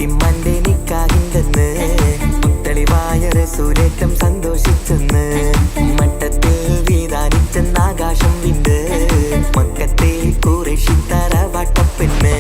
ഫാത്തിമന്റെ നിക്കാഹിന്റെന്ന് മുത്തളിവായ റസൂലേറ്റം സന്തോഷിച്ചെന്ന് മട്ടത്തിൽ വീതാനിച്ചെന്ന് ആകാശം വിണ്ട് മക്കത്തെ ഖുറൈശി തറവാട്ടപ്പെണ്ണ്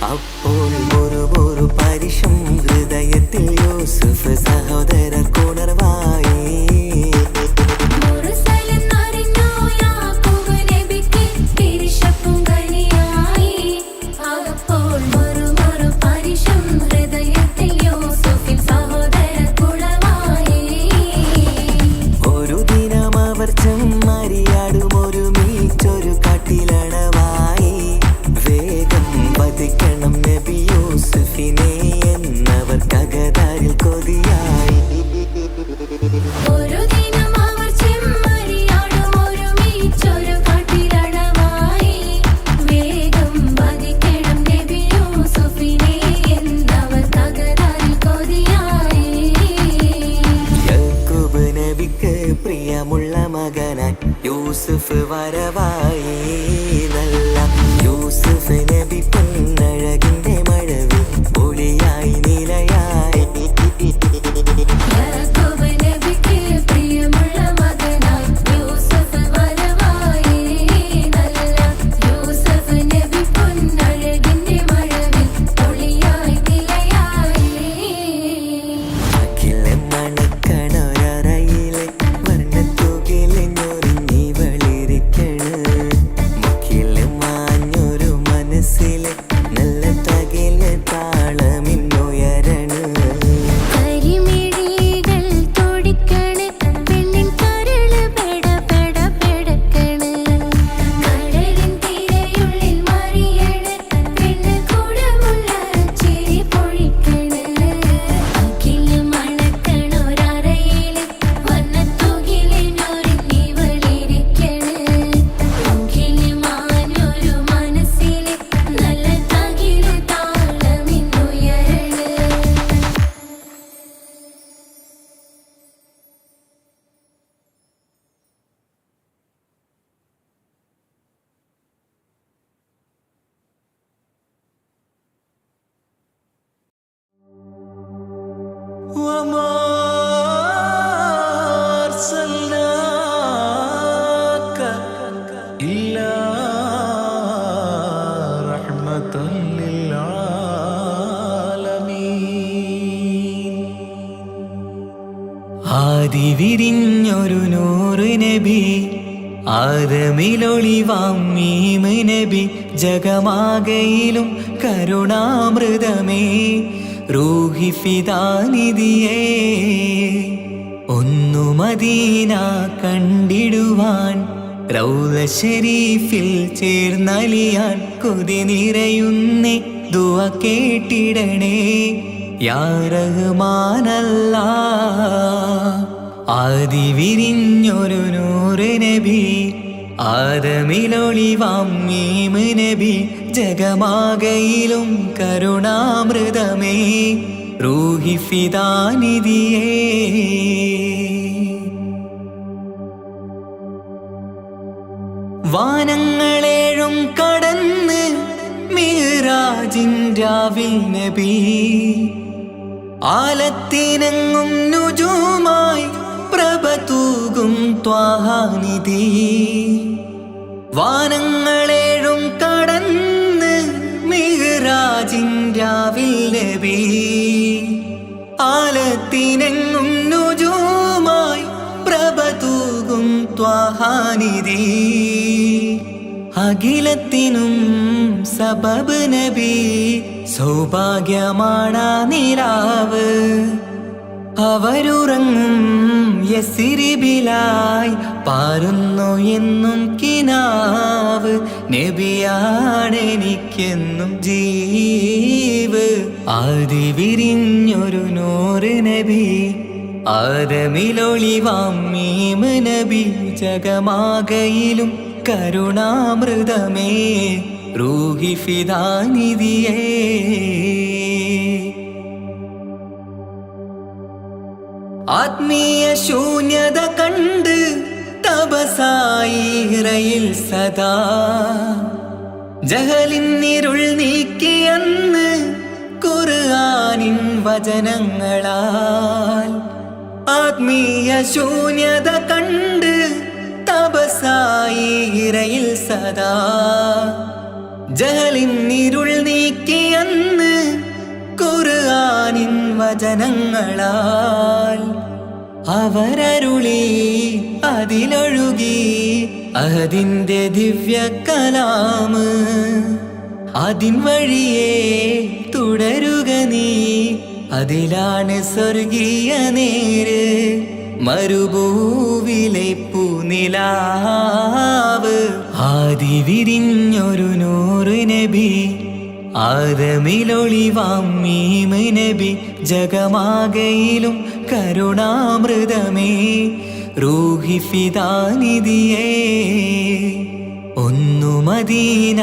അപ്പോൾ ഒരു പരിശം ഹൃദയത്തിൽ യൂസുഫ് സഹോദരർ കുണർവായി ഒരു ദിനം അവർ ചെമ്മരിയാടും ഒരുമിച്ചൊരു കാട്ടിലണവായി വേഗം വധിക്കണം നബി യൂസുഫിനെ എന്നവർ കഗതാരിൽ കൊതിയായി യാക്കൂബ് നബിക്ക് പ്രിയമുള്ള മകനായി യൂസുഫ് വരവായി നല്ല യൂസുഫ് നബി പൊന്നഴകിന്റെ മഴവിൽ ഒളിയായി നിലയായി അഖിലം മണക്കണൊരറയിലെ വർണ്ണത്തുകിലെഞ്ഞൊരിഞ്ഞി വെളിരിക്കണ് മുഖില് മാഞ്ഞൊരു മനസ്സിലെ നല്ല തകില് താളമിന്നുയരണ وما أرسلناك إلا رحمة للعالمين ആദി വിരിഞ്ഞൊരു നൂറ് നബി ആദമിലൊളിവാം മീമ് നബി ജഗമാകയിലും കരുണാമൃതമേ റൂഹി ഫിദാനിധിയേ ഒന്നു മദീന കണ്ടിടുവാൻ റൗള ശരീഫിൽ ചേർന്നലിയാൻ കൊതി നിറയുന്നേ ദുആ കേട്ടിടണേ യാ റഹ്മാനല്ലാ ആദി വിരിഞ്ഞൊരു നൂറ് നബി ആദമിലൊളിവാം മീമ് നബി ജഗമാകയിലും കരുണാമൃതമേ റൂഹി ഫിദാനിധിയേ വാനങ്ങളേഴും കടന്ന് മിഹ്റാജിൻ രാവിൽ നബി ആലത്തിനെങ്ങും നുജൂമായി പ്രഭ തൂകും ത്വാഹാനിധി വാനങ്ങളേഴും കടന്ന് മിഹ്റാജിൻ രാവിൽ നബി ആലത്തിനെങ്ങും നുജൂമായി പ്രഭ തൂകും ത്വാഹാനിധി അഖിലത്തിനും സബബ് നബി സൗഭാഗ്യമാണാ നിലാവ് അവരുറങ്ങും യസിരിബിലായി പാരുന്നു എന്നും കിനാവ് നബിയാണെനിക്കെന്നും ജീവ് ആദി വിരിഞ്ഞൊരു നൂറ് നബി ആദമിലൊളിവാം മീമ് നബി ജഗമാകയിലും കരുണാമൃതമേ റൂഹി ഫിദാനിധിയേ. ആത്മീയ ശൂന്യത കണ്ട് തപസായി ഇറയിൽ സദാ ജഹലിന്നിരുൾ നീക്കിയെന്ന് ഖുർആനിൻ വചനങ്ങളാൽ. ആത്മീയ ശൂന്യത കണ്ട് തപസായി ഇറയിൽ സദാ ജഹലിന്നിരുൾ നീക്കിയെന്ന് ഖുർആനിൻ വചനങ്ങളാൽ. അവരരുളി അതിലൊഴുകി അഹദിന്റെ ദിവ്യ കലാമ്. അതിൻ വഴിയേ തുടരുക നീ, അതിലാണ് സ്വർഗീയ നേര്. മരുഭൂവിലെ പൂനിലാവ് ആദി വിരിഞ്ഞൊരു നൂറ് നബി. ആദമിലൊളിവാം മീമ് നബി. ജഗമാകയിലും കരുണാമൃതമേ റൂഹി ഫിദാനിധിയേ. ഒന്നു മദീന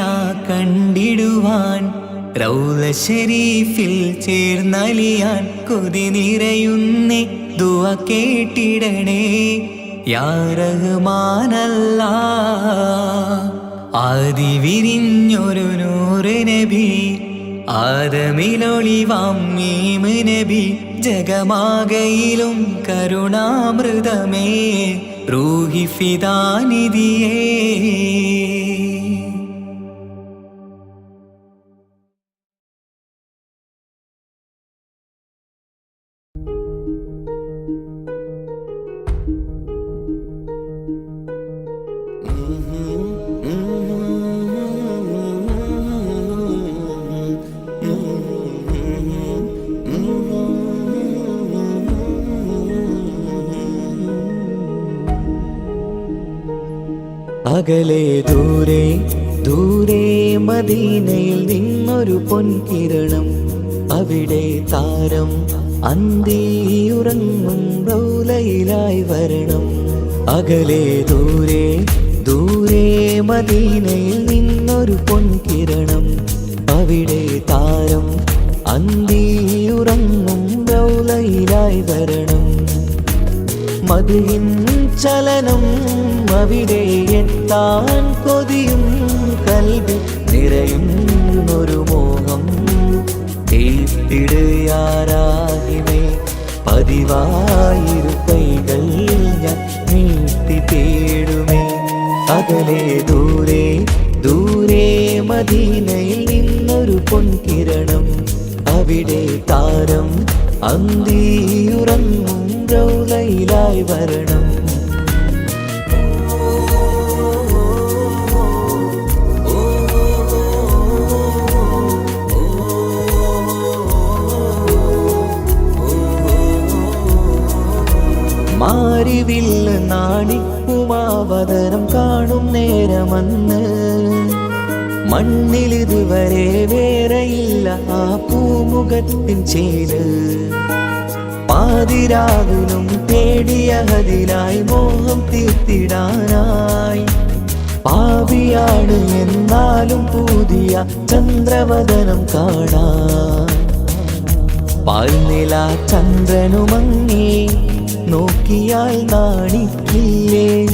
കണ്ടിടുവാൻ റൗള ശരീഫിൽ ചേർന്നലിയാൻ കൊതി നിറയുന്നേ ദുആ കേട്ടിടണേ യാ റഹ്മാനല്ലാഹ്. ആദി വിരിഞ്ഞൊരു നൂറ് നബി. ആദമിലൊളിവാം മീമ് നബി. ജഗമാകയിലും കരുണാമൃതമേ റൂഹി ഫിദാനിധിയേ. അകലെ ദൂരെ ദൂരെ മദീനയിൽ നിന്നൊരു പൊൻകിരണം. അവിടെ താരം അന്തിയുറങ്ങും റൗലയിലായി വരണം. അകലെ ദൂരെ ദൂരെ മദീനയിൽ നിന്നൊരു പൊൻകിരണം. അവിടെ താരം അന്തിയുറങ്ങും റൗലയിലായി വരണം. മദിഹിൻ ചലനം അവിടെ എത്താൻ കൊതിയും കൽബിൽ നിറയുന്നൊരു മോഹം. തീർത്തിടുയാരാഹിമേ പതിവായിരു കൈകൾ ഞാൻ നീട്ടി തേടുമേ. അകലെ ദൂരെ ദൂരെ മദീനയിൽ നിന്നൊരു പൊൻകിരണം. അവിടെ താരം അന്തിയുറങ്ങും റൗലയിലായി വരണം. മാരിവില്ല് നാണിക്കുമാവതരം കാണും നേരമന്ന്. മണ്ണിലിതുവരെ വേറെയില്ല ആ പൂമുഖത്തിൻ ചേര്. പാതിരാവിലും തേടിയ ഹദിലായി മോഹം തീർത്തിടാനായി. പാവിയാണ് എന്നാലും പുതിയ ചന്ദ്രവദനം കാണാൻ. പാൽനില ചന്ദ്രനുമങ്ങി നോക്കിയാൽ നാണിക്കില്ലേ.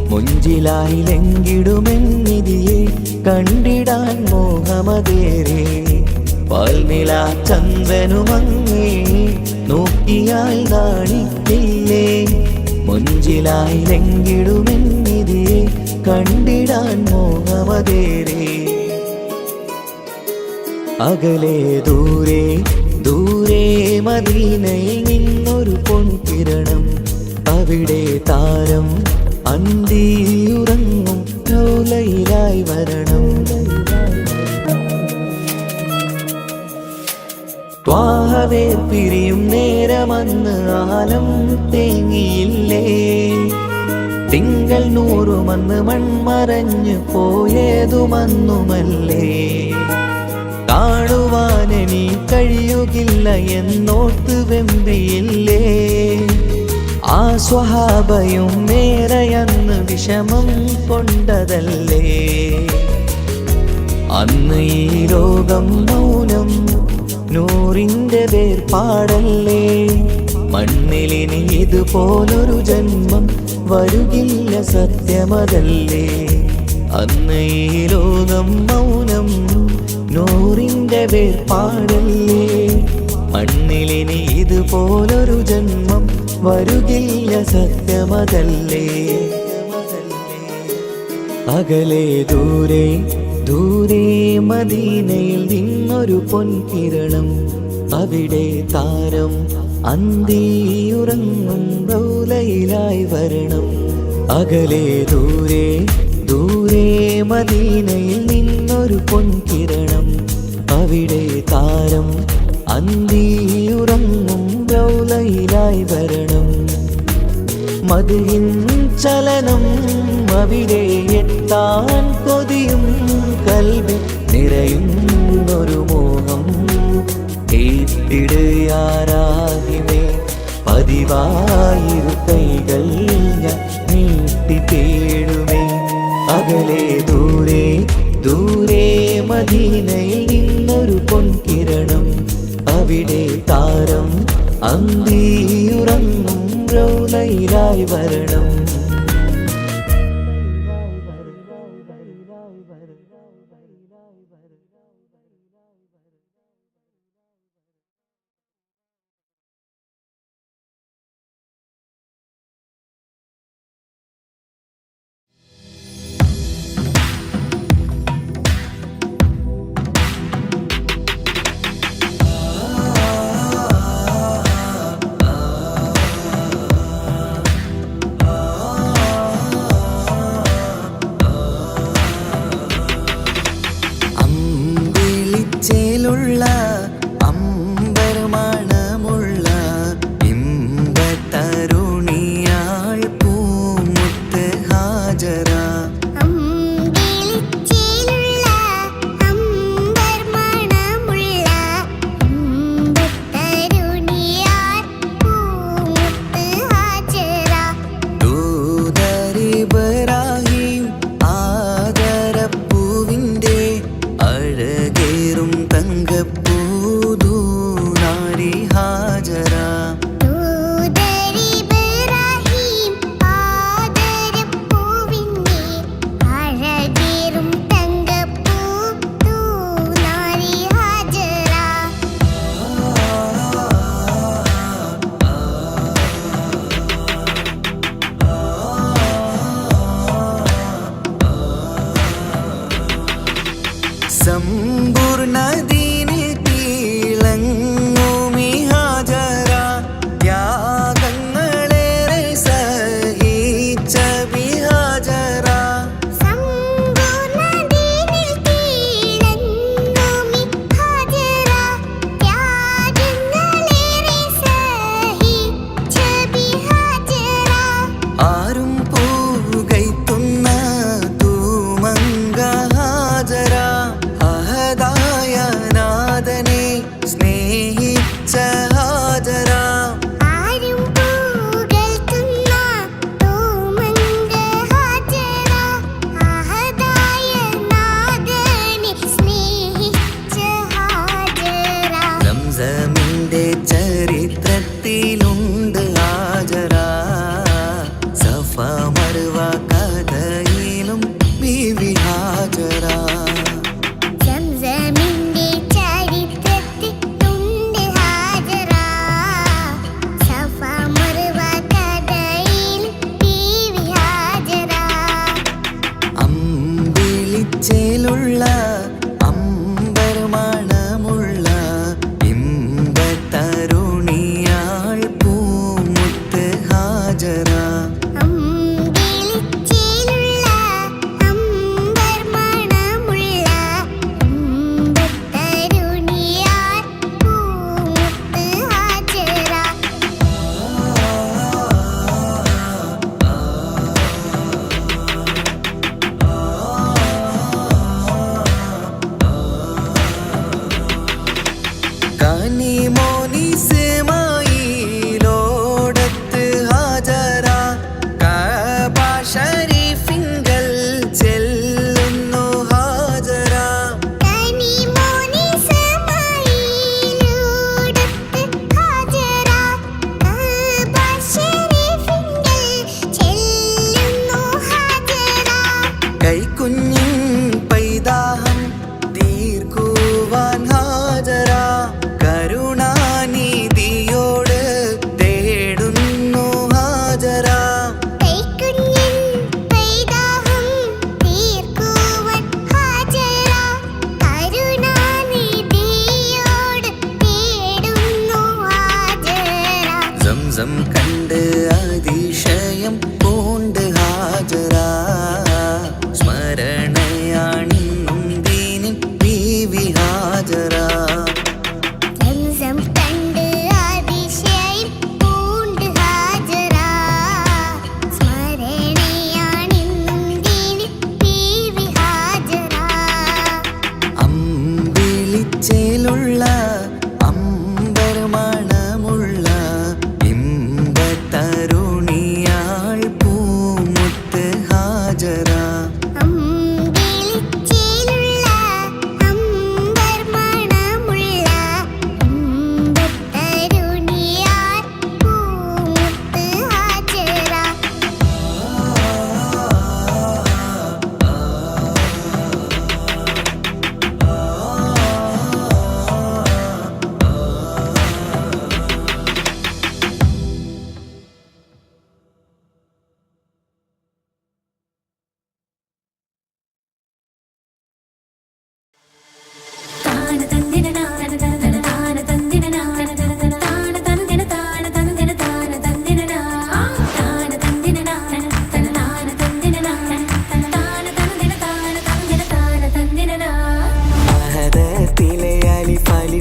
മുഞ്ചിലായി ലംഘിടുമെന്നിതിയെ കണ്ടിടാൻ മോഹമതേറെ. പാൽനില ചന്ദ്രനുമങ്ങി നോക്കിയാൽ നാണിക്കില്ലേ. മുഞ്ചിലായി ലംഘിടുമെന്നിതിയെ കണ്ടിടാൻ മോഹമതേറെ. അകലെ ദൂരെ ദൂരെ മദീനയിൽ നിന്നൊരു പൊൻകിരണം. അവിടെ താരം അന്തിയുറങ്ങും റൗലയിലായി വരണം. ത്വാഹവേ പിരിയും നേരമന്ന് ആലം തേങ്ങിയില്ലേ. തിങ്കൾ നൂറുമന്ന് മൺമറഞ്ഞു പോയതുമന്നുമല്ലേ. കാണുവാനെ നീ കഴിയുകില്ല എന്നോർത്ത് വെമ്പിയില്ലേ. ആ സ്വഹാബയും മേറെയന്ന് വിഷമം കൊണ്ടതല്ലേ. അന്ന് ഈ ലോകം മൗനം, നൂറിൻ്റെ വേർപാടല്ലേ. മണ്ണിലിനി ഇതുപോലൊരു ജന്മം വരുകില്ല, സത്യമതല്ലേ. അന്ന് ഈ ലോകം മൗനം, നൂറിൻ്റെ വേർപാടല്ലേ. മണ്ണിലിനി ഇതുപോലൊരു ജന്മം വരുകില്ല, സത്യമതല്ലേ. അകലെ ദൂരെ ദൂരെ മദീനയിൽ നിന്നൊരു പൊൻകിരണം, അവിടെ താരം അന്തിയുറങ്ങും റൗലയിലായി വരണം. അകലെ ദൂരെ ദൂരെ മദീനയിൽ നിന്നൊരു പൊൻകിരണം, അവിടെ താരം അന്തിയുറങ്ങും റൗലയിലായി വരണം. മദിഹിൻ ചലനം അവിടെ എത്താൻ കൊതിയും കൽബിൽ നിറയുന്നൊരു മോഹം. കേട്ടിടുയാരാഹിമേ പതിവായിരു കൈകൾ ഞാൻ നീട്ടി തേടുമേ. അകലെ ദൂരെ ദൂരെ മദീനയിൽ നിന്നൊരു പൊൻകിരണം, അവിടെ താരം അന്തിയുറങ്ങും റൗലയിലായി വരണം. അമ്പർമണമുള്ള ഇമ്പത്തരുണിയാൾ പൂമുത്ത് ഹാജറ. ദൂതരിബ്രാഹിം ആദരപ്പൂവിൻ്റെ അഴകേറും തങ്കപ്പൂതു നാരി ഹാജറ. ദൂതരിബ്രാഹിം ആദരപ്പൂവിൻ്റെ അഴകേറും തങ്കപ്പൂതു നാരി ഹാജറ. സമ്പൂർണ്ണദീനിൽ തിളങ്ങുമി ഹാജറ, ത്യാഗങ്ങളേറെ സഹിച്ച ബിഹാജറ. സമ്പൂർണ്ണദീനിൽ തിളങ്ങുമി ഹാജറ, ത്യാഗങ്ങളേറെ സഹിച്ച ബിഹാജറ. ആരും പൂകൈത്തുന്ന തൂമങ്ക ഹാജറ, അഹദായ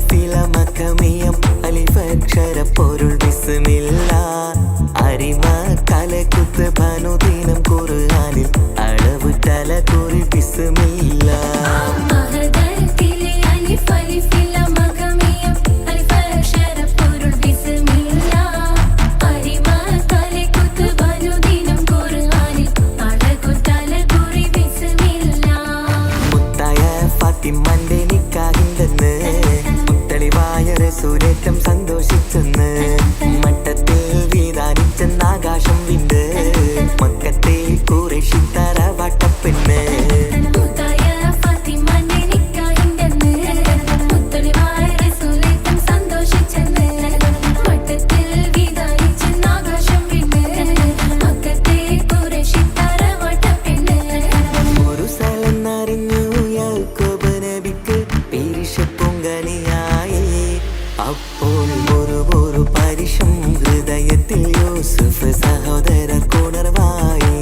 ഫലിഫിലമക്കമിയം അലിഫക്ഷര പൊരുൾ ബിസ്മില്ല അരിമ കലകുത്ത് ബനുദിനം ഖുർആനിൽ അളവ് തല കുറി ബിസ്മില്ല ഫാത്തിമന്റെ നിക്കാഹിന്റെന്ന് മുത്തളിവായ റസൂലേറ്റം സന്തോഷിച്ചെന്ന് മട്ടത്തിൽ വീതാനിച്ചെന്ന് ആകാശം വിണ്ട് മക്കത്തെ ഖുറൈശി തറവാട്ടപ്പെണ്ണ് അപ്പോൾ ഒരു പരിശം ഹൃദയത്തിൽ യൂസുഫ് സഹോദര കുണർവായി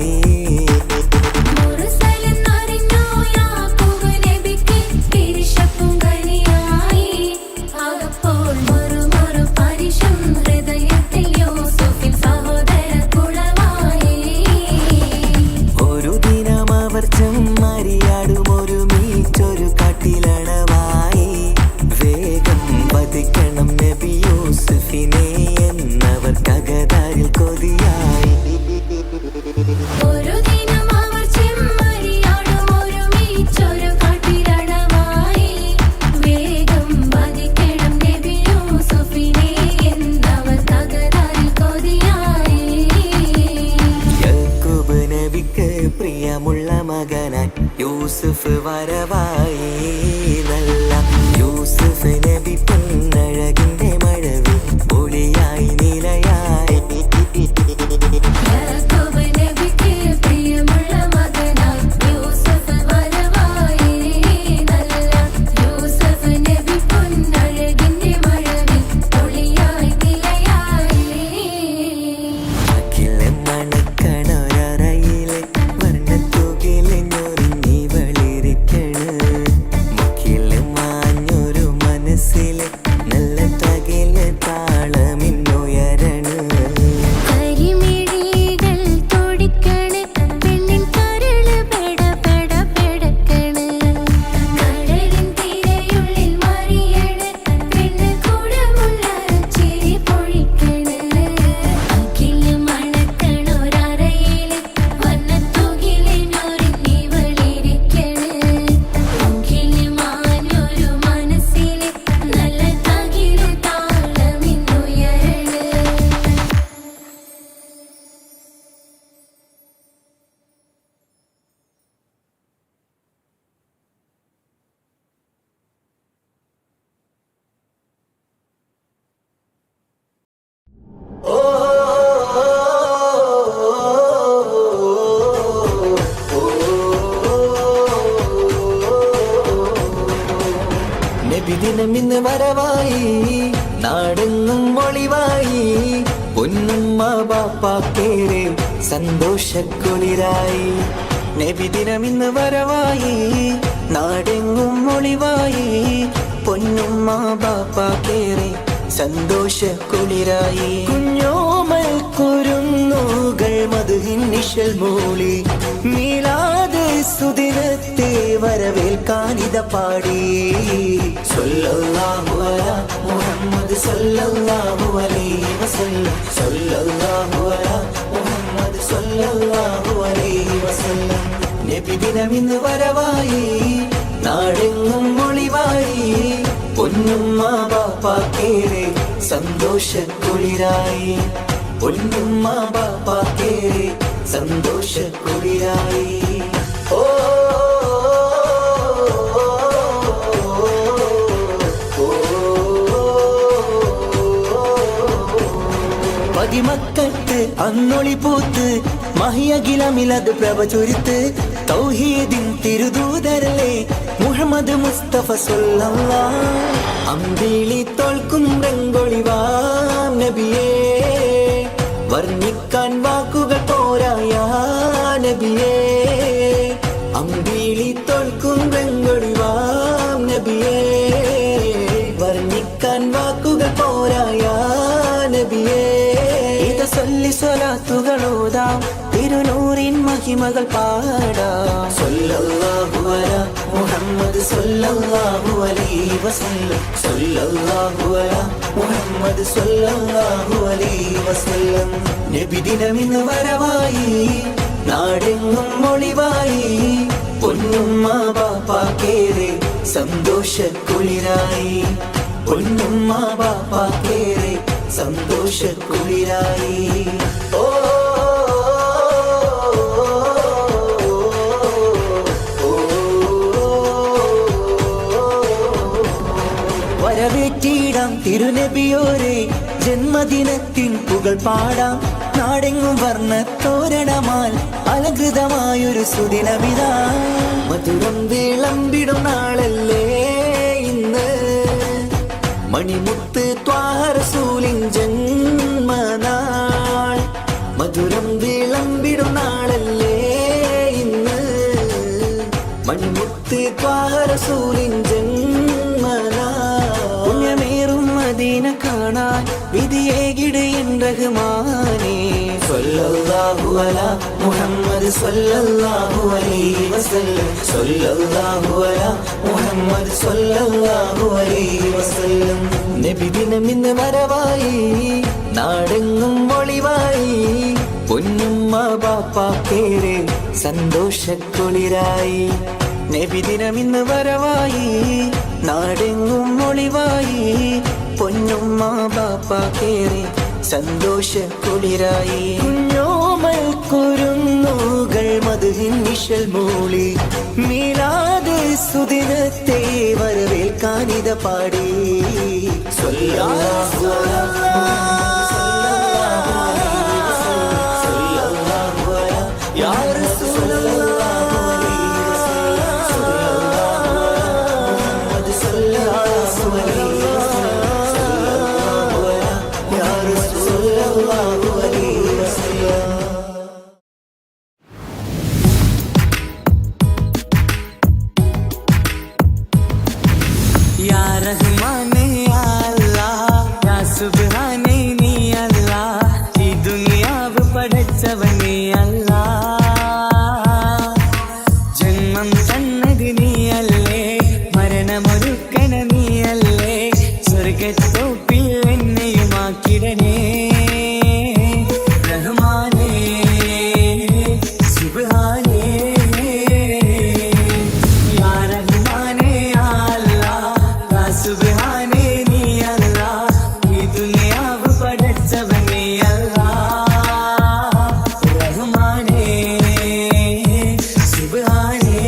ഒരു ദിനം അവർ ചെമ്മരിയാടും ഒരു മീറ്റൊരു കാട്ടിലണവായി വേഗം വധിക്കണം നബി യൂസുഫിനെ എന്നവർ കഗതാരിൽ കൊതിയായി യാക്കൂബ് നബിക്ക് പ്രിയമുള്ള മകനായി യൂസുഫ് വരവായി നല്ല യൂസുഫ് നബി പൊന്നഴകിന്റെ മഴവിൽ ഒളിയായി നിലയായി അഖില മണക്കണൊരറയിലെ വർണ്ണത്തുകിലെ ഞൊറിഞ്ഞി വളിരിക്കണ് മുഖില് മാഞ്ഞൊരു മനസ്സിലെ നല്ല തകില് താളമിന്നുയരണ നബിദിനമിന്ന് വരവായി നാടെങ്ങും ഒളിവായി പൊന്നുമ്മ ബാപ്പാക്കേറെ സന്തോഷക്കുളിരായി നബിദിനമിന്ന് വരവായി നാടെങ്ങും ഒളിവായി പൊന്നുമ്മ ബാപ്പാക്കേറെ സന്തോഷക്കുളിരായി കുഞ്ഞോമൽ കുരുന്നുകൾ മധുഹിൻ നിശൽ മൂളി മീലാദ് സുദിനത്തെ വരവേൽക്കാനിത പാടി സല്ലല്ലാഹു അലാ മുഹമ്മദ് സല്ലല്ലാഹു അലൈഹി വസല്ലം സല്ലല്ലാഹു അലാ മുഹമ്മദ് സല്ലല്ലാഹു അലൈഹി വസല്ലം നബിദിനമിന്ന് വരവായി നാടെങ്ങും ഒളിവായി പൊന്നുമ്മ ബാപ്പാക്കേറെ സന്തോഷക്കുളിരായി പൊന്നുമ്മ ബാപ്പാക്കേറെ സന്തോഷക്കുളിരായി ഓ പതിമക്കത്ത് അന്നൊളി പൂത്ത് മഹിയകിലമിലത് പ്രഭ ചൊരിത്ത് തൗഹീദിൻ തിരുദൂതരല്ലേ മുഹമ്മദ് മുസ്തഫ സല്ലല്ലാഹ് അമ്പിളി തോൽക്കും രംഗൊളിവാം നബിയേ വർണ്ണിക്കാൻ വാക്കുകൾ പോരായ നബിയേ അമ്പിളി തോൽക്കും രംഗൊളിവാം നബിയേ വർണ്ണി സ്വലാത്തുകളോതാം തിരുനൂറിൻ മഹിമകൾ പാടാം സല്ലല്ലാഹു അലാ മുഹമ്മദ് സല്ലല്ലാഹു അലൈഹി വസല്ലം സല്ലല്ലാഹു അലാ മുഹമ്മദ് സല്ലല്ലാഹു അലൈഹി വസല്ലം നബിദിനമിന്ന് വരവായി നാടെങ്ങും ഒളിവായി പൊന്നുമ്മ ബാപ്പാക്കേറെ സന്തോഷക്കുളിരായി പൊന്നുമ്മ ബാപ്പാക്കേറെ സന്തോഷക്കുളിരായി ഓ വരവേറ്റിടാം തിരുനബിയോരെ ജന്മദിനത്തിൻ പുകൾ പാടാം നാടെങ്ങും വർണ്ണ തോരണമാൽ അലങ്കൃതമായൊരു സുദിനമിതാ മധുരം വിളമ്പിടും നാളല്ലേ ഇന്ന് മണിമുത്ത് ത്വാഹ റസൂലിൻ ജന്മനാൾ മധുരം വിളമ്പിടും നാളല്ലേ ഇന്ന് മണിമുത്ത് ത്വാഹ റസൂലിൻ ജന്മനാൾ പുണ്യമേറും മദീന കാണാൻ വിധിയേകിട് എൻ റഹ്മാനേ സല്ലല്ലാഹു അലാ മുഹമ്മദ് സല്ലല്ലാഹു അലൈഹി വസല്ലം സല്ലല്ലാഹു അലാ മുഹമ്മദ് സല്ലല്ലാഹു അലൈഹി വസല്ലം നബിദിനമിന്ന് വരവായി നാടെങ്ങും ഒളിവായി പൊന്നുമ്മ ബാപ്പാക്കേറെ സന്തോഷക്കുളിരായി നബിദിനമിന്ന് വരവായി നാടെങ്ങും ഒളിവായി പൊന്നുമ്മ ബാപ്പാക്കേറെ സന്തോഷക്കുളിരായി കുഞ്ഞോമൽ കുരുന്നുകൾ മധുഹിൻ നിശൽ മൂളി മീലാദ് സുദിനത്തെ വരവേൽക്കാനിത പാടി സല്ലല്ലാഹു അലാ യാ റസൂലല്ലാഹ് മുഹമ്മദ് സല്ലല്ലാഹു അലൈഹി या रहमाने या अल्लाह या सुब्हाने नी अल्लाह ഈ ദുനിയാവ് പടച്ചവനേ അല്ലാഹ് ജന്മം തന്നത് നീയല്ലേ മരണമൊരുക്കണ നീയല്ലേ സ്വർഗത്തോപ്പിൽ എന്നെയുമാക്കിടണേ റഹ്മാനേ സുബ്ഹാനേ യാ റഹ്മാനേ യാ അല്ലാഹ് യാ സുബ്ഹാനേ നീ അല്ലാഹ് ഈ ദുനിയാവ് പടച്ചവനേ അല്ലാഹ് റഹ്മാനേ സുബ്ഹാനേ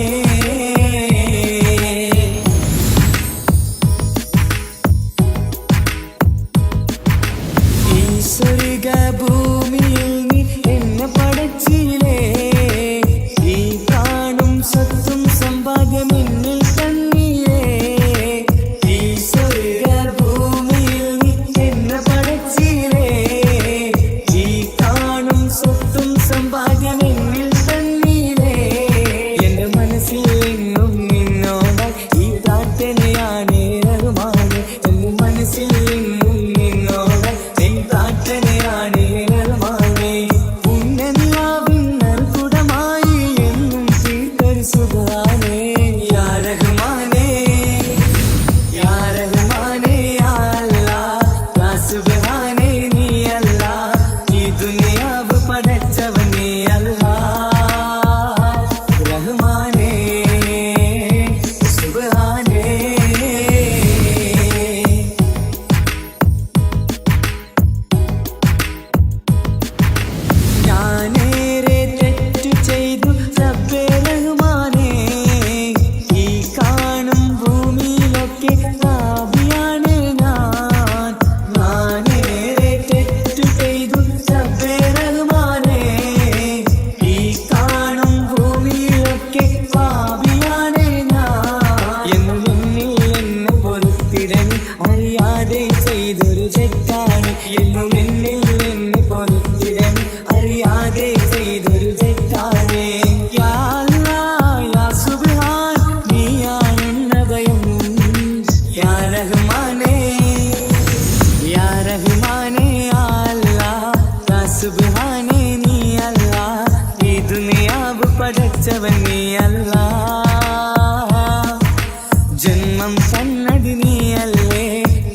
ജന്മം തന്നത് നീയല്ലേ,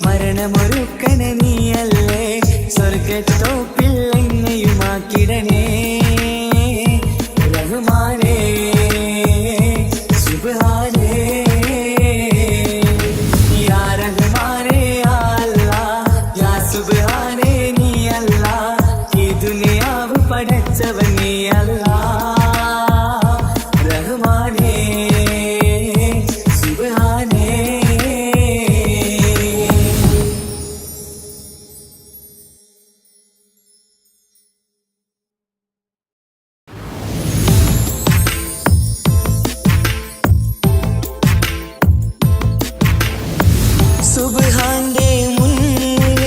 മരണമൊരുക്കണ നീയല്ലേ, സ്വർഗത്തോപ്പിൽ എന്നെയുമാക്കിടണേ റഹ്മാനേ സുബ്ഹാനേ യാ റഹ്മാനേ യാ അല്ലാഹ് യാ സുബ്ഹാനേ നീ അല്ലാഹ്, ഈ ദുനിയാവ് പടച്ചവൻ നീ അല്ലാഹ് റഹ്മാനേ സുബ്ഹാനേ. സുബ്ഹാന്റെ മുന്നിൽ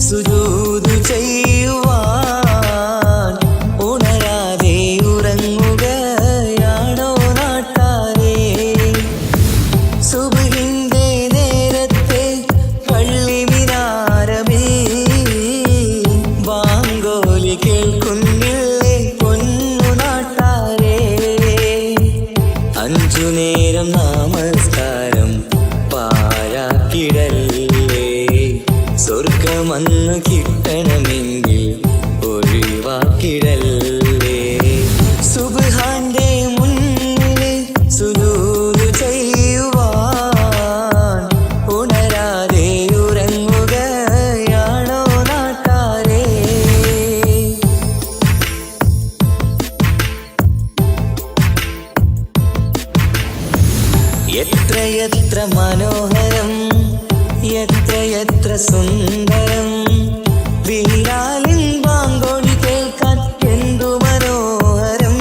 സുജൂദ് ചെയ്യുവാൻ ഉണരാതെ ഉറങ്ങുകയാണോ നാട്ടാരേ, സുബ്ഹിന്റെ നേരത്തെ പള്ളി മിനാരമേ ബാങ്കോലി കേൾക്കുന്നില്ലേ പൊന്നു നാട്ടാരേ, അഞ്ചു നേരം നമസ്കാരം പാഴാക്കിടല്ലേ, സ്വർഗമന്ന് കിട്ടണമെങ്കിൽ ഒഴിവാക്കിടല്ലേ, സുബ്ഹാന്റെ മുന്നിൽ സുജൂദ് ചെയ്യുവാൻ ഉണരാതെ ഉറങ്ങുകയാണോ നാട്ടാരേ. എത്രയെത്ര മനോഹരം എത്രയെത്ര സുന്ദരം, ബിലാലിൻ ബാങ്കോളി കേൾക്കാൻ എന്തു മനോഹരം,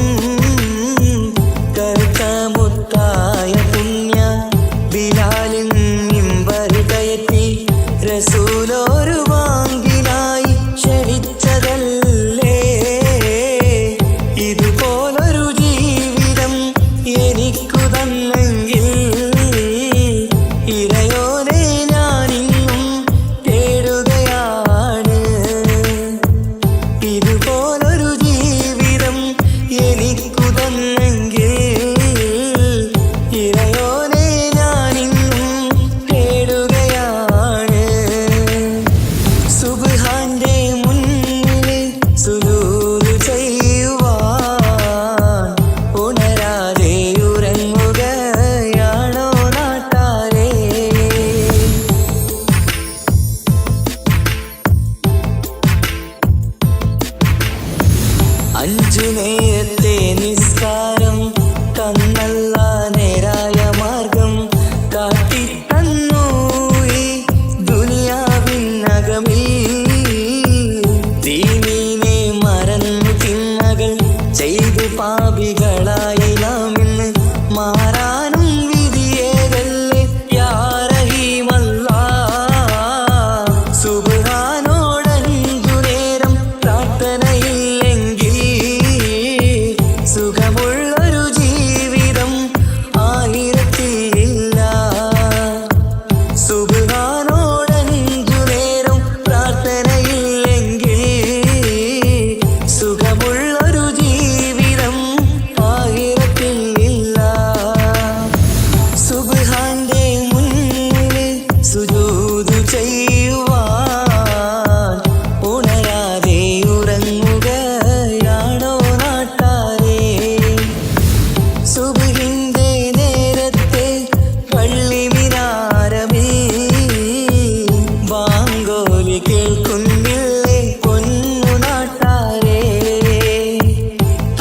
കറുത്ത മുത്തായ പുണ്യ ബിലാലിൻ മിമ്പർ കയറ്റി റസൂലൊരു വാങ്കിനായി ക്ഷണിച്ചതല്ലേ, ഇതുപോലൊരു ജീവിതം എനിക്കു തന്നെങ്കിൽ ഇറയോനെ ഞാനിന്നും തേടുകയാണ്, ഇതുപോലൊരു ജീവിതം എനിക്കു തന്നെങ്കിൽ ഇറയോനെ ഞാനിന്നും തേടുകയാണ്, സുബ്ഹാന്റെ മുന്നിൽ സുജൂദ് ചെയ്യുവാൻ ഉണരാതെ ഉറങ്ങുകയാണോ നാട്ടാരേ. അഞ്ചു നേരത്തെ നിസ്കാരം തന്നല്ല നേരായ മാർഗം കാട്ടിത്തന്നു ഈ ദുനിയാവിനകമിൽ, ദീനീനെ മറന്നു തിന്മകൾ ചെയ്ത് പാപികളായി നാം ഇന്ന് മാറാനും വിധിയേകല്ലേ യാ റഹീമല്ലാഹ്, സുബ്ഹാനോടഞ്ചു നേരം പ്രാർത്ഥനയില്ലെങ്കിൽ സുഖമുള്ളൊരു ജീവിതം ആയിരത്തിലില്ല, സുബ്ഹാനോടഞ്ചു നേരം പ്രാർത്ഥനയില്ലെങ്കിൽ സുഖമുള്ളൊരു ജീവിതം ആയിരത്തിലില്ല, സുബ്ഹാന്റെ മുന്നിൽ സുജൂദ് ചെയ്യുവാൻ ഉണരാതെ ഉറങ്ങുകയാണോ നാട്ടാരേ, സുബ്ഹിന്റെ നേരത്തെ പള്ളി മിനാരമേ ബാങ്കോലി കേൾക്കുന്നില്ലേ പൊന്നു നാട്ടാരേ,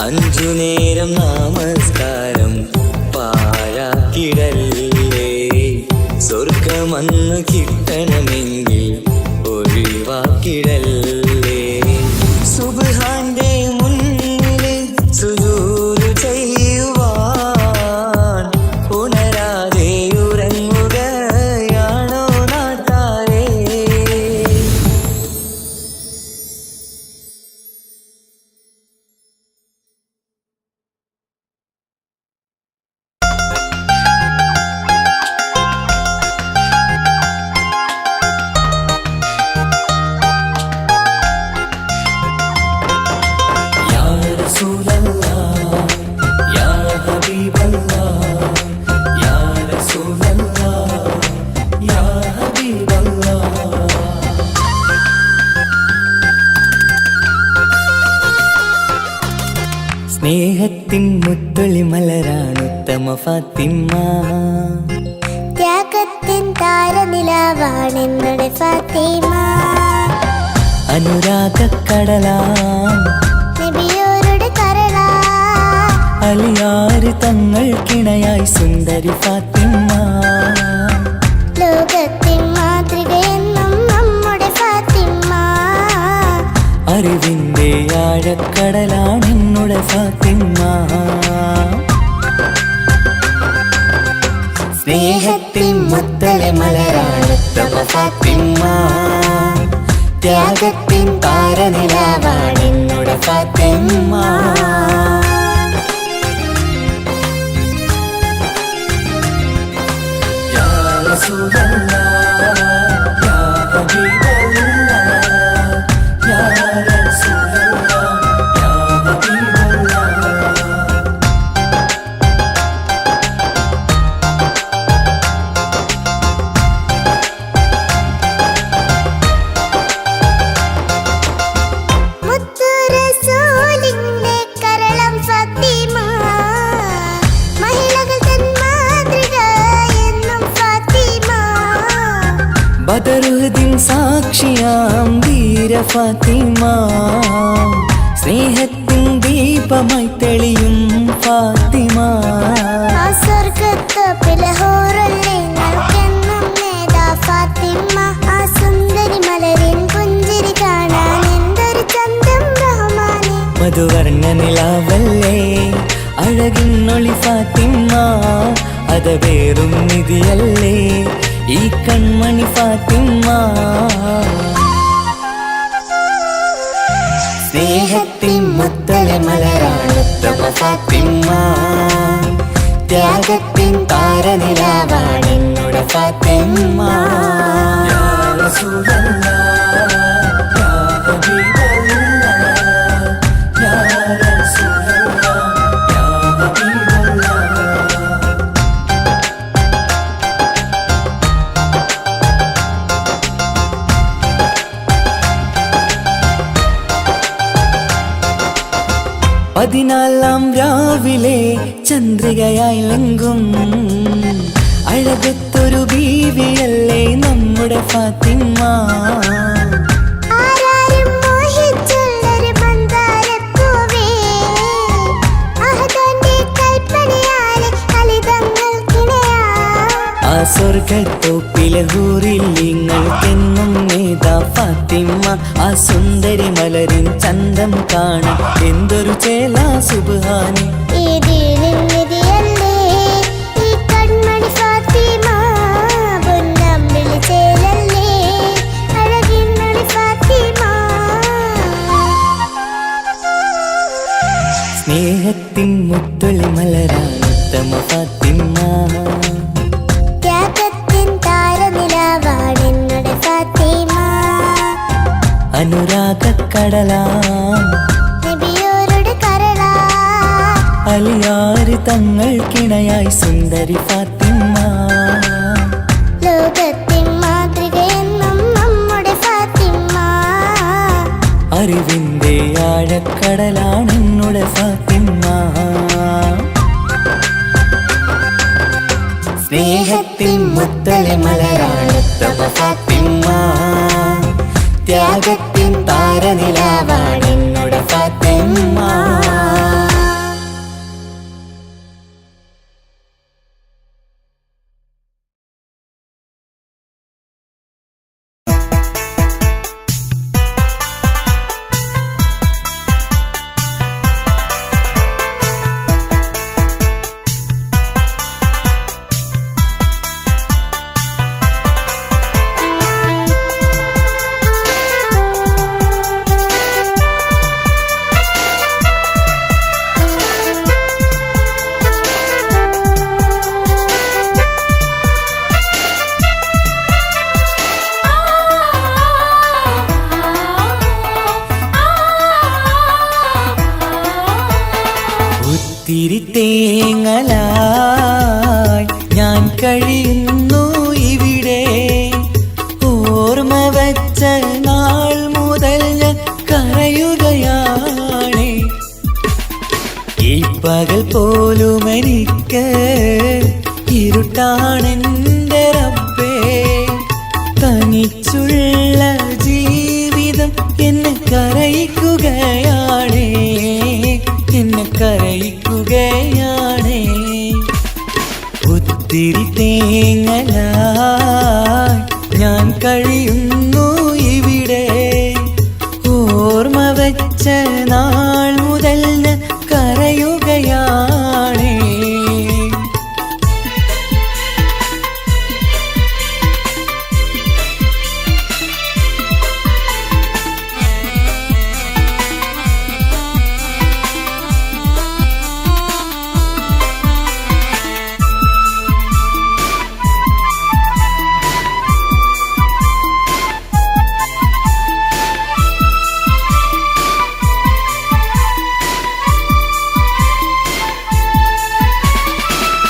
അഞ്ചു നേരം നമസ്കാരം പാഴാക്കിടല്ലേ, സ്വർഗമന്ന് കിട്ടണമെങ്കിൽ ഒഴിവാക്കിടല്ലേ, സുബ്ഹാന്റെ മുന്നിൽ സുജൂദ് ചെയ്യുവാൻ ഉണരാതെ ഉറങ്ങുകയാണോ നാട്ടാരേ. സ്നേഹത്തിൻ മുത്തൊളി മലരാണുത്തമ ഫാത്തിമ. ത്യാഗത്തിൻ താരനിലാവാണെന്നുടെ ഫാത്തിമ. അനുരാഗക്കടലാം നബിയോരുടെ കരളാ, അലിയാര് തങ്ങൾക്കിണയായി സുന്ദരി ഫാത്തിമ. ലോകത്തിൻ മാതൃകയെന്നും നമ്മുടെ ഫാത്തിമ. അറിവിന്റെ ആഴക്കടലാണെന്നുടെ ഫാത്തിമ. സ്നേഹത്തിൻ മുത്തലെ മലരാണുത്തമ ഫാത്തിമ. ത്യാഗത്തിൻ താരനിലാവാണെന്നുടെ ഫാത്തിമ. യാ റസൂലല്ലാഹ്, യാ ഹബീബല്ലാഹ്, യാ റസൂലല്ലാഹ്, യാ ഹബീബല്ലാഹ്. മുത്തു റസൂലിന്റെ കരളം ഫാത്തിമ. മഹിളകൾ തൻ മാതൃക എന്നും ഫാത്തിമ. ബദറുദ്ദീൻ സാക്ഷിയാം വീര ഫാത്തിമ. സ്നേഹത്തിൻ ദീപമായി തെളിയും ഫാത്തിമ. ആ സ്വർഗത്തോപ്പിലെ ഹൂറല്ലേ ഞങ്ങൾക്കെന്നും നേതാ ഫാത്തിമ. ആ സുന്ദരി മലരിൻ പുഞ്ചിരി കാണാൻ എന്തൊരു ചന്തം റഹ്മാനെ. മധുവർണ്ണ നിലാവല്ലേ അഴകിന്നൊളി ഫാത്തിമ. അതവേറും നിധിയല്ലേ ഈ കൺമണി ഫാത്തിമ. സ്നേഹത്തിൻ മുത്തലെ മലരാണുത്തമ ഫാത്തിമ. ത്യാഗത്തിൻ താരനിലാവാണെന്നുടെ ഫാത്തിമ. യാ റസൂലല്ലാഹ്, യാ ഹബീബല്ലാഹ്, യാ റസൂലല്ലാഹ്, യാ ഹബീബല്ലാഹ്. പതിനാലാം രാവിലെ ചന്ദ്രികയായി ലങ്കും അഴകത്തൊരു ബീവിയല്ലേ നമ്മുടെ ഫാത്തിമ. ആരാരും മോഹിച്ചുള്ളൊരു മന്ദാരപ്പൂവേ, അഹദന്റെ കൽപ്പനയാലെ ഫലിതങ്ങൾക്കിണയാ. ആ സ്വർഗത്തോപ്പിലെ ഹൂറിൽ നിങ്ങൾക്കെന്നും നേതാ ഫാത്തിമ. ആ സുന്ദരി മലരിൻ ചന്തം കാണാൻ എന്തൊരു ചേല സുബ്ഹാനി. ഈ ദീനിൻ നിധിയല്ലേ ഈ കൺമണി ഫാത്തിമ. പൊന്നമ്പിളി ചേലല്ലേ അഴകിന്നൊളി ഫാത്തിമ. സ്നേഹത്തിൻ മുത്തൊളി മലരാണുത്തമ ഫാത്തിമ. ത്യാഗത്തിൻ താരനിലാവാണെന്നുടെ ഫാത്തിമ. അനുരാഗക്കടലാം നബിയോരുടെ കരളാ, അലിയാര് തങ്ങൾക്കിണയായി സുന്ദരി ഫാത്തിമ. ലോകത്തിൻ മാതൃകയെന്നും നമ്മുടെ ഫാത്തിമ. അറിവിന്റെ ആഴക്കടലാണെന്നുടെ ഫാത്തിമ. സ്നേഹത്തിൻ മുത്തലെ മലരാണുത്തമ ഫാത്തിമ. ത്യാഗത്തിൻ താരനിലാവാണെന്നുടെ ഫാത്തിമ. ഒത്തിരി തേങ്ങലായി ഞാൻ കഴിയുന്നു ഇവിടെ. ഓർമ്മ വച്ച നാൾ മുതൽ ഞാൻ കരയുകയാണ്. ഈ പകൽ പോലും എനിക്ക് ഇരുട്ടാണെന്റെ റബ്ബേ. തനിച്ചുള്ള ജീവിതം എന്നെ കരയിക്കുകയാണേ, എന്നെ കരയിക്കുകയാണേ. ഒത്തിരി തേങ്ങലായി ഞാൻ കഴിയുന്നു ഇവിടെ. ഓർമ്മ വെച്ച നാൾ മുതൽ കരയുകയാണേ.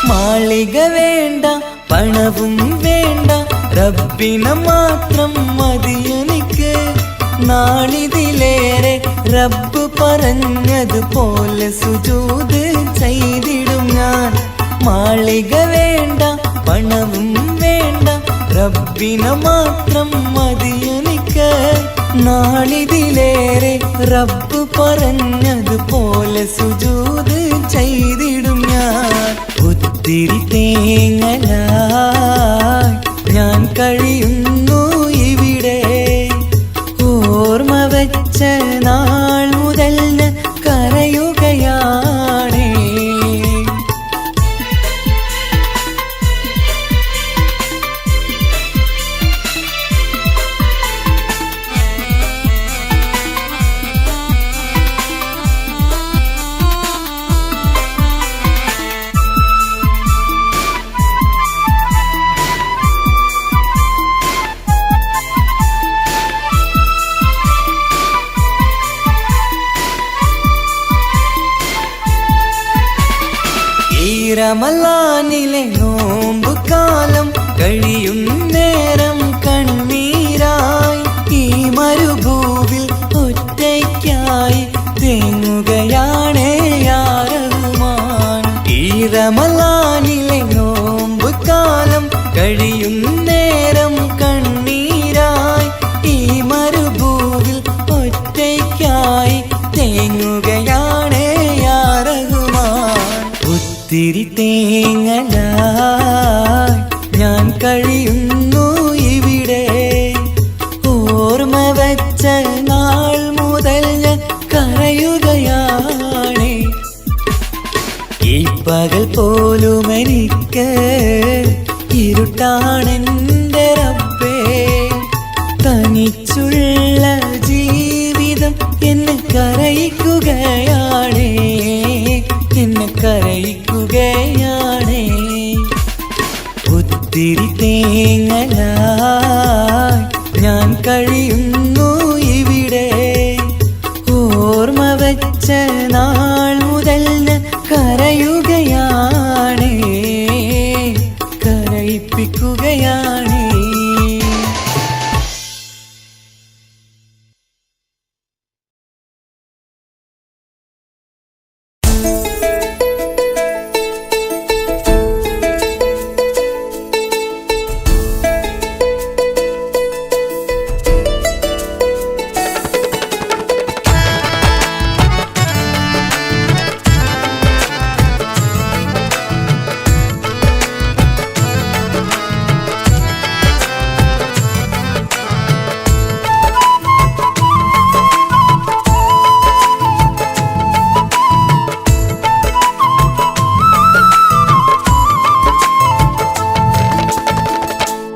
മാളിക വേണ്ട, പണവും വേണ്ട, റബ്ബിനെ മാത്രം മതിയെനിക്ക്. നാളിതിലേറെ റബ്ബ് പറഞ്ഞതുപോലെ സുജൂദ് ചെയ്തിടും ഞാൻ. മാളിക വേണ്ട, പണവും വേണ്ട, റബ്ബിനെ മാത്രം മതിയെനിക്ക്. നാളിതിലേറെ റബ്ബ് പറഞ്ഞതുപോലെ സുജൂദ് ചെയ്തിടും ഞാൻ. ഒത്തിരി തേങ്ങലായി ഞാൻ കഴിയുന്നു ഇവിടെ. ഓർമ്മ വെച്ച നാൾ മുതൽ കരയുകയാണേ. റമളാനിലെ നോമ്പ് കാലം കഴിയും നേരം കണ്ണീരായി ഈ മരുഭൂവിൽ ഒറ്റയ്ക്കായി തേങ്ങുകയാണേ യാ റഹ്മാൻ. ഈ റമളാനിലെ നോമ്പ് കാലം കഴിയും നേരം കണ്ണീരായി ഈ മരുഭൂവിൽ ഒറ്റയ്ക്കായി തേങ്ങുകയാണേ യാ റഹ്മാൻ. ഒത്തിരി തേങ്ങലായി ഞാൻ കഴിയുന്നു ഇവിടെ. ഓർമ്മ വെച്ച നാൾ മുതൽ കരയുകയാണ്. ഈ പകൽ പോലും എനിക്ക് ഇരുട്ടാണെന്റെ റബ്ബേ. തനിച്ചുള്ള ജീവിതം എന്നെ കരയിക്കുകയാണേ, എന്നെ കരയിക്കുകയാണേ. ഒത്തിരി തേങ്ങലായി ഞാൻ കഴിയുന്നു ഇവിടെ. ഓർമ്മ വെച്ച നാൾ മുതൽ കരയുകയാണേ, കരയിപ്പിക്കുകയാണേ.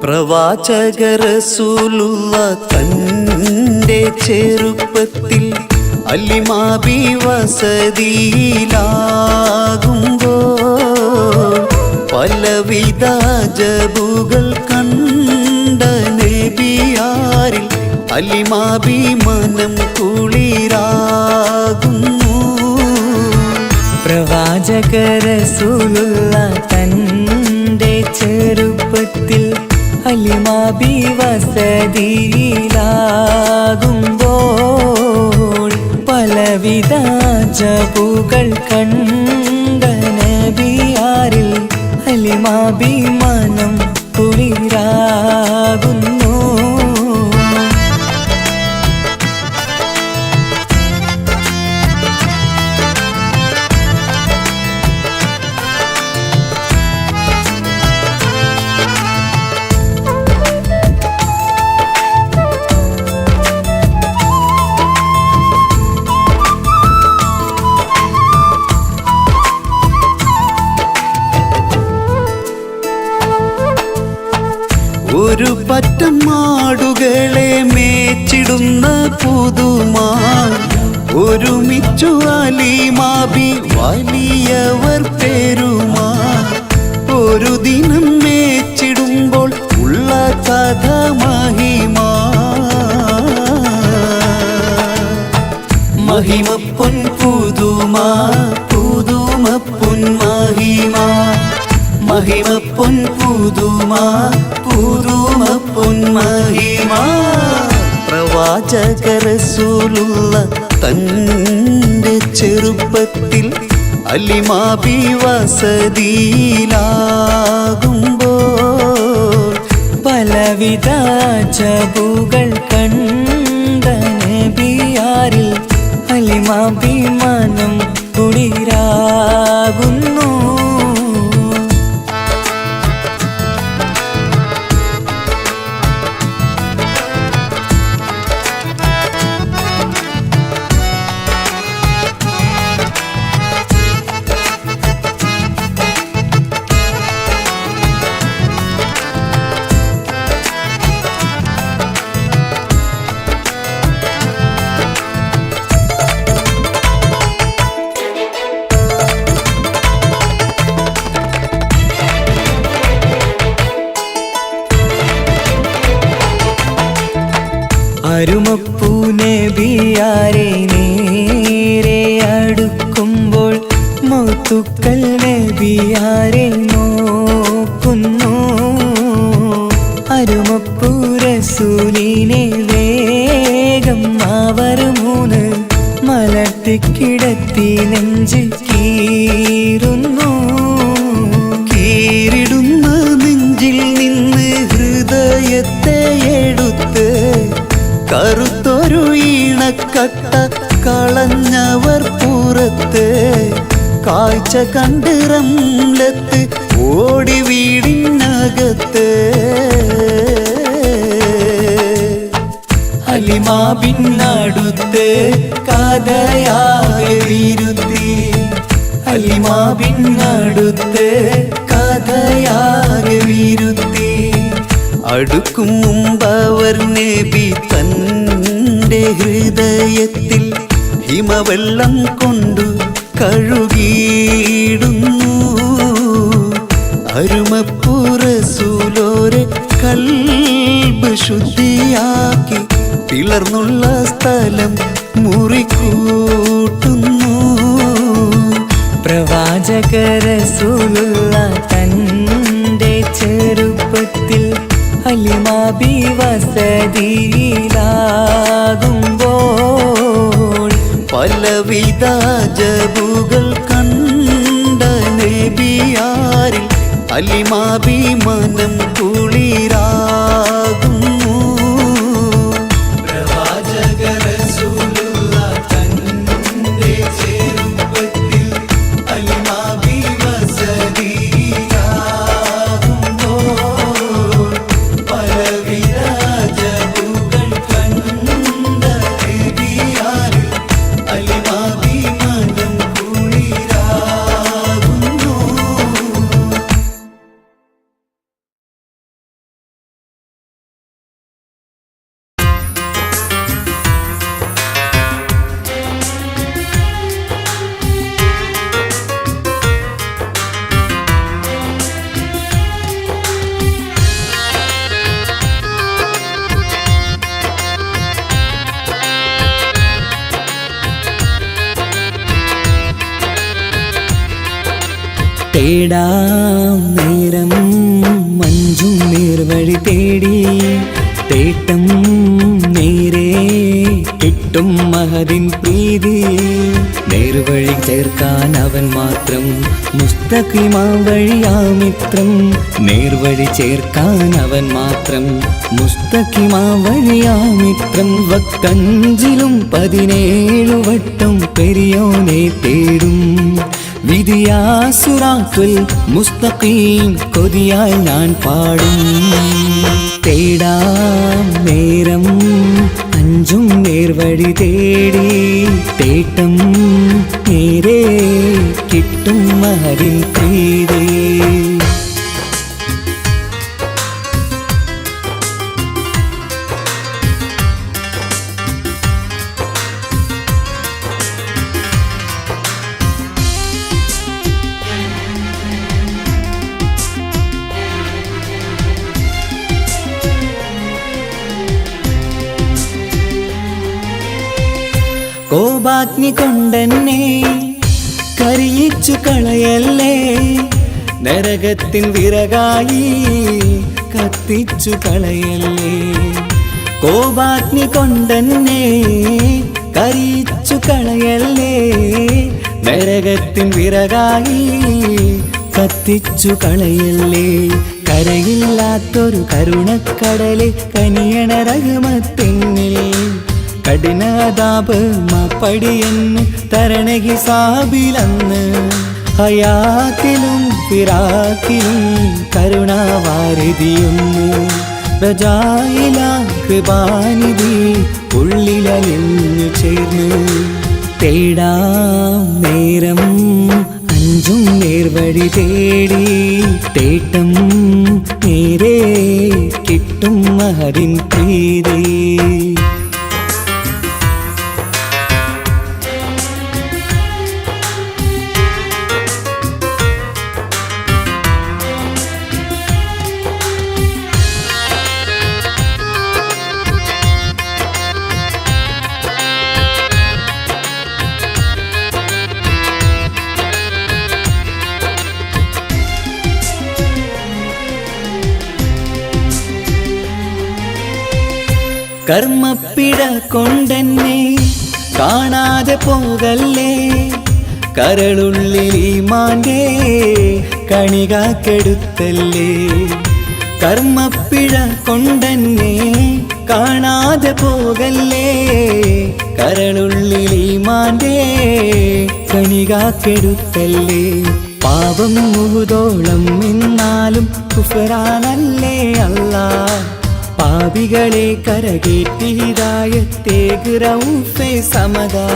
പ്രവാചക റസൂലുള്ള തന്റെ ചെറുപ്പത്തിൽ അലിമാബി വസതിയിലാകുമ്പോൾ പലവിധ ജബുകൾ കണ്ട നബിയാരിൽ അലിമാബി മനം കുളിരാകുന്നു. പ്രവാചക റസൂലുള്ള തന്റെ ചെറുപ്പത്തിൽ അലിമാബി വസതിയിലാകുമ്പോൾ പലവിധ ജബുകൾ കണ്ട അലിമാഭിമാനം കുളിരാകുന്നു. ഒരു പറ്റം മാടുകളെ മേച്ചിടുന്ന പുതുമാ ഒരുമിച്ചു അലിമാബി വലിയവർ പേരുമാ. ഒരു ദിനം മേച്ചിടുമ്പോൾ ഉള്ള കഥ മഹിമാ. മഹിമപ്പൊൻ പുതുമാ പുതുമപ്പൊൻ മഹിമാ. മഹിമപ്പൊൻ പുതുമാ പുതുമപ്പൊൻ മഹിമാ. പ്രവാചക റസൂലുള്ള തൻ്റെ ചെറുപ്പത്തിൽ അലിമാബി വസതിയിലാകുമ്പോൾ പലവിധ ജബുകൾ കണ്ട നബിയാരിൽ അലിമാഭിമാനം കുളിരാകുന്നു. അരുമപ്പൂ നബിയാരെ നേരെ അടുക്കുമ്പോൾ മൗത്തുക്കൽ നബിയാരെ നോക്കുന്നു. അരുമപ്പൂ റസൂലിനെ വേഗം അവർ മൂന്ന് മലർത്തിക്കിടത്തി നെഞ്ച് കീറുന്നു. കീറിടുന്ന നെഞ്ചിൽ നിന്ന് ഹൃദയത്തെ എടുത്ത് കറുത്തൊരു ഈണക്കട്ട കളഞ്ഞവർ പുറത്ത്. കാഴ്ച കണ്ട് റംലത്ത് ഓടി വീടിനകത്ത്. അലിമാബിനടുത്ത് കഥയാകെ വിരുത്തി. അലിമാബിനടുത്ത് കഥയാകെ വിരുത്തി. അടുക്കും മുമ്പവർ നബി തൻ്റെ ഹൃദയത്തിൽ ഹിമവെള്ളം കൊണ്ടു കഴുകിയിടുന്നു. അരുമപ്പൂ റസൂലോരെ കൽബ് ശുദ്ധിയാക്കി പിളർന്നുള്ള സ്ഥലം മുറിക്കൂട്ടുന്നു. പ്രവാചക റസൂലുള്ള തൻ്റെ ചെറുപ്പത്തിൽ അലിമാബി വസതിയിലാകുമ്പോൾ പലവിധ ജബുകൾ കണ്ട നബിയാരിൽ അലിമാഭിമാനം കുളിരാകുന്നു. പ്രവാചക റസൂലുള്ള തൻ്റെ ചെറുപ്പത്തിൽ അലിമാബി വസതിയിലാകുമ്പോൾ പലവിധ ജബുകൾ കണ്ട നബിയാരിൽ അലിമാഭിമാനം കുളിരാകുന്നു. തേടാം നേരം മഞ്ചും നേർവഴി തേടി തേട്ടം നേരെ കിട്ടും മഹദിൻ പ്രീതി നേർവഴി ചേർക്ക ചേർക്കാൻ അവൻ മാത്രം മുസ്തഖിമാ വഴിയാമിത്രം നേർവഴി ചേർക്കാൻ അവൻ മാത്രം മുസ്തഖിമാ വഴിയാമിത്രം വക്കഞ്ചിലും 17 വട്ടം പെരിയോനെ തേടും വിധിയാസുറാത്തുൽ മുസ്തഖീം കൊതിയാൽ ഞാൻ പാടും തേടാം നേരം അഞ്ചും നേർവഴി തേടി തേട്ടം നേരെ കിട്ടും മഹരിൻ പ്രീതി കോപാഗ്നി കൊണ്ടെന്നെ കരിയിച്ചു കളയല്ലേ നരകത്തിൻ വിറകായി കത്തിച്ചു കളയല്ലേ കോപാഗ്നി കൊണ്ടെന്നെ കരിയിച്ചു കളയല്ലേ നരകത്തിൻ വിറകായി കത്തിച്ചു കളയല്ലേ കരയില്ലാത്തൊരു കരുണക്കടലെ കനിയണ റഹ്മത്തിന്നിൽ കഠിനതാപ് മാപ്പടിയെന്ന് തരണ ഹിസാബിലന്ന് ഹയാത്തിലും ഫിറാക്കിലും കരുണാവാരിതിയൊന്ന് പ്രജായില കൃപാനിധി ഉള്ളിലലിഞ്ഞു ചേർന്ന് തേടാം നേരം അഞ്ചും നേർവഴി തേടി തേട്ടം നേരെ കിട്ടും മഹരിൻ പ്രീതി കർമ്മപ്പിട കൊണ്ടെന്നെ കാണാതെ പോകല്ലേ കരളുള്ളിൽ ഈമാന്റെ കണികാക്കെടുത്തല്ലേ കർമ്മപ്പിഴ കൊണ്ടെന്നെ കാണാതെ പോകല്ലേ കരളുള്ളിൽ ഈമാന്റെ കണികാക്കെടുത്തല്ലേ പാപം മുഹുദോളം എന്നാലും കുഫറാനല്ലേ അല്ലാ പാപികളെ കരകേറ്റി ഹിദായത്തേക് റഊഫേ സമദാ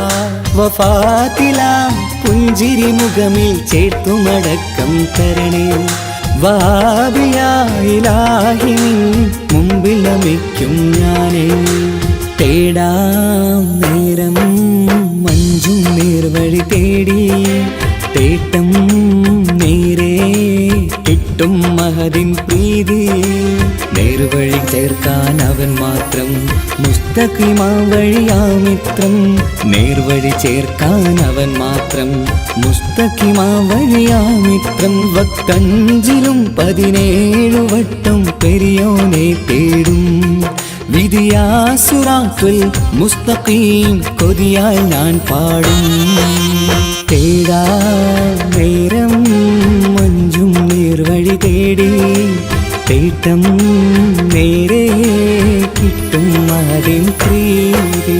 വഫാത്തിലാം പുഞ്ചിരി മുഖമിൽ ചേർത്തുമടക്കം തരണേ വാബിയായിലാഹി മുമ്പിൽ നമിക്കും ഞാനേ തേടാം നേരം മഞ്ചും നേർവഴി തേടി തേട്ടം നേരെ കിട്ടും മഹദിൻ പ്രീതി നേർവഴി ചേർക്കാൻ അവൻ മാത്രം മുസ്തഖിമാ വഴിയാമിത്രം നേർവഴി ചേർക്കാൻ അവൻ മാത്രം മുസ്തഖിമാ വഴിയാമിത്രം വക്കഞ്ചിലും 17 വട്ടം പെരിയോനെ തേടും വിധിയാസുറാത്തുൽ മുസ്തഖീം കൊതിയാൽ ഞാൻ പാടും തേടാ നേരം മഞ്ചും നേർവഴി തേടി തേട്ടം നേരെ കിട്ടും മഹരിൻ പ്രീതി